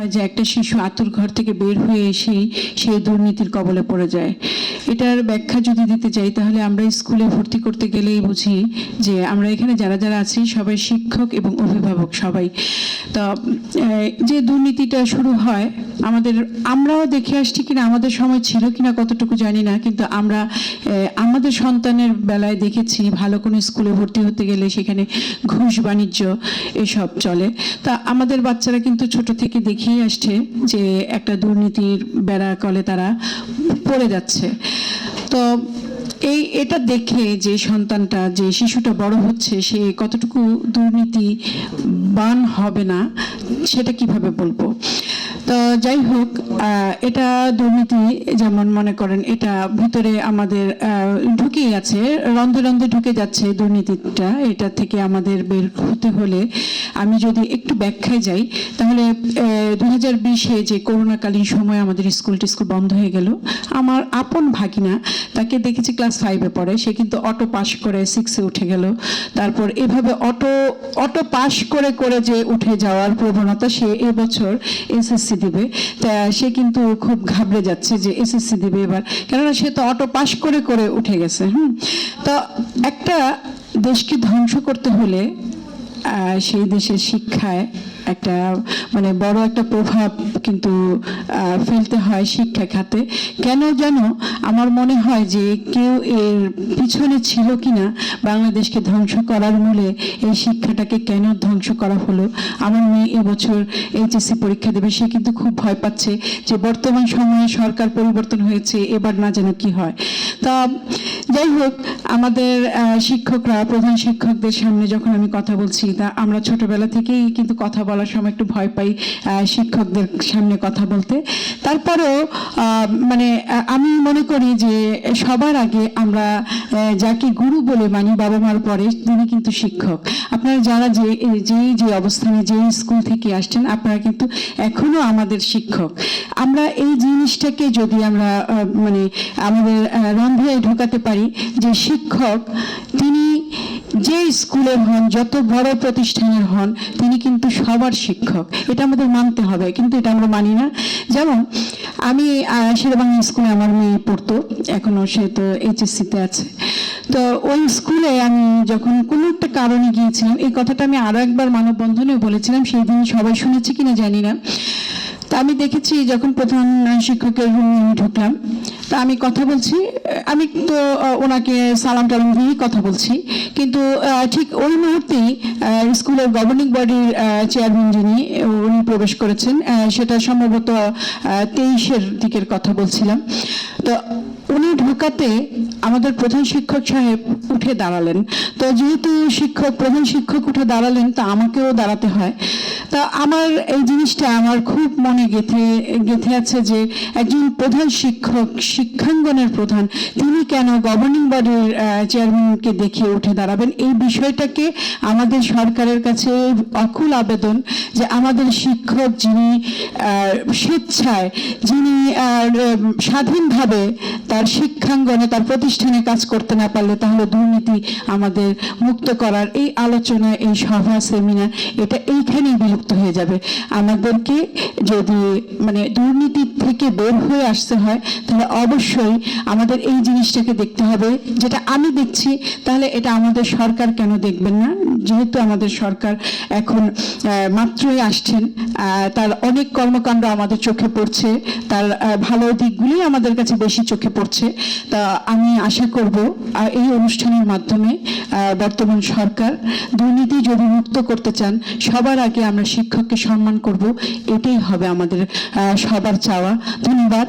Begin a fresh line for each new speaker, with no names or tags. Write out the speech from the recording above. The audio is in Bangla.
হয় যে একটা শিশু আতুর ঘর থেকে বের হয়ে এসেই সেই দুর্নীতির কবলে পড়ে যায়। এটার ব্যাখ্যা যদি দিতে চাই তাহলে আমরা স্কুলে ভর্তি করতে গেলেই বুঝি যে আমরা এখানে যারা যারা আছি সবাই শিক্ষক এবং অভিভাবক সবাই। তো যে দুর্নীতিটা শুরু হয় আমরাও দেখে আসছি কিনা, আমাদের সময় ছিল কিনা কতটুকু জানি না, কিন্তু আমরা আমাদের সন্তানের বেলায় দেখেছি ভালো কোনো স্কুলে ভর্তি হতে গেলে সেখানে ঘুষ বাণিজ্য এসব চলে। তা আমাদের বাচ্চারা কিন্তু ছোট থেকে দেখেই আসছে যে একটা দুর্নীতির বেড়াকলে তারা পড়ে যাচ্ছে। তো এটা দেখে যে সন্তানটা, যে শিশুটা বড় হচ্ছে, সে কতটুকু দুর্নীতিবান হবে না সেটা কিভাবে বলবো। তো যাই হোক, এটা দুর্নীতি যেমন মনে করেন এটা ভিতরে আমাদের ঢুকেই আছে, রন্ধে রন্ধে ঢুকে যাচ্ছে দুর্নীতিটা। এটা থেকে আমাদের বের হতে হলে আমি যদি একটু ব্যাখ্যায় যাই তাহলে 2020-এ যে করোনাকালীন সময় আমাদের স্কুল বন্ধ হয়ে গেল, আমার আপন ভাগিনা, তাকে দেখেছি ক্লাস 5-এ পড়ে, সে কিন্তু অটো পাস করে 6-এ উঠে গেল। তারপর এভাবে অটো পাস করে করে যে উঠে যাওয়ার প্রবণতা, সে এবছর এসএসসি দিবে। তা সে কিন্তু খুব ঘাবড়ে যাচ্ছে যে এসএসসি দিবে এবার, কেননা সে তো অটো পাস করে করে উঠে গেছে। তো একটা দেশকে ধ্বংস করতে হলে সেই দেশের শিক্ষায় একটা মানে বড় একটা প্রভাব কিন্তু ফেলতে হয় শিক্ষা খাতে। কেন যেন আমার মনে হয় যে কেউ এর পিছনে ছিল কিনা, বাংলাদেশকে ধ্বংস করার মূলে এই শিক্ষাটাকে কেন ধ্বংস করা হলো। আমার মেয়ে এবছর এইচএসসি পরীক্ষা দেবে, সে কিন্তু খুব ভয় পাচ্ছে যে বর্তমান সময়ে সরকার পরিবর্তন হয়েছে, এবার না যেন কি হয়। তা যাই হোক, আমাদের শিক্ষকরা, প্রধান শিক্ষকদের সামনে যখন আমি কথা বলছি, তা আমরা ছোটবেলা থেকেই কিন্তু কথা বলার সময় একটু ভয় পাই শিক্ষকদের সামনে কথা বলতে। তারপরেও মানে আমি মনে করি যে সবার আগে আমরা যাকে গুরু বলে মানি, বাবা মার পরে তিনি কিন্তু শিক্ষক। আপনারা যারা যে অবস্থানে, যে স্কুল থেকে আসছেন, আপনারা কিন্তু এখনো আমাদের শিক্ষক। আমরা এই জিনিসটাকে যদি আমরা মানে আমাদের রন্ধে ঢোকাতে পারি যে শিক্ষক তিনি যে স্কুলের হন, যত বড় প্রতিষ্ঠানের হন, তিনি কিন্তু সবার শিক্ষক, এটা আমাদের মানতে হবে। কিন্তু এটা আমরা মানি না। যেমন আমি শেরেবাংলা স্কুলে আমার মেয়ে পড়তো, এখনো সে তো এইচএসসিতে আছে। তো ওই স্কুলে আমি যখন কোনো একটা কারণে গিয়েছিলাম, এই কথাটা আমি আরো একবার মানববন্ধনেও বলেছিলাম, সেই দিন সবাই শুনেছি কিনা জানি না। তা আমি দেখেছি যখন প্রধান শিক্ষকের রুমে আমি ঢুকলাম, তা আমি কথা বলছি, আমি তো ওনাকে সালাম টালাম দিয়েই কথা বলছি, কিন্তু ঠিক ওই মুহূর্তেই স্কুলের গভর্নিং বডির চেয়ারম্যান উনি প্রবেশ করেছেন। সেটা সম্ভবত 23-এর দিকের কথা বলছিলাম। তো উনি ঢোকাতে আমাদের প্রধান শিক্ষক সাহেব উঠে দাঁড়ালেন। তো যেহেতু প্রধান শিক্ষক উঠে দাঁড়ালেন, তা আমাকেও দাঁড়াতে হয়। তা আমার এই জিনিসটা আমার খুব মনে গেঁথে আছে যে একজন প্রধান শিক্ষক, শিক্ষাঙ্গনের প্রধান, তিনি কেন গভর্নিং বডির চেয়ারম্যানকে দেখে উঠে দাঁড়াবেন। এই বিষয়টাকে আমাদের সরকারের কাছে অকুল আবেদন যে আমাদের শিক্ষক যিনি স্বেচ্ছায়, যিনি স্বাধীনভাবে তার শিক্ষাঙ্গনে, তার প্রতিষ্ঠানে কাজ করতে না পারলে তাহলে দুর্নীতি আমাদের মুক্ত করার এই আলোচনা, এই সভা, সেমিনার, এটা এইখানেই বিলুপ্ত হয়ে যাবে। আমাদেরকে যদি মানে দুর্নীতি থেকে বের হয়ে আসতে হয় তাহলে অবশ্যই আমাদের এই জিনিসটাকে দেখতে হবে, যেটা আমি দেখছি। তাহলে এটা আমাদের সরকার কেন দেখবেন না? যেহেতু আমাদের সরকার এখন মাত্রই আসছেন, তার অনেক কর্মকাণ্ড আমাদের চোখে পড়ছে, তার ভালো দিকগুলি আমাদের কাছে বেশি চোখে পড়ছে। তা আমি আশা করব এই অনুষ্ঠানের মাধ্যমে বর্তমান সরকার দুর্নীতি যদি মুক্ত করতে চান, সবার আগে আমরা শিক্ষককে সম্মান করব, এটাই হবে আমাদের সবার চাওয়া। ধন্যবাদ।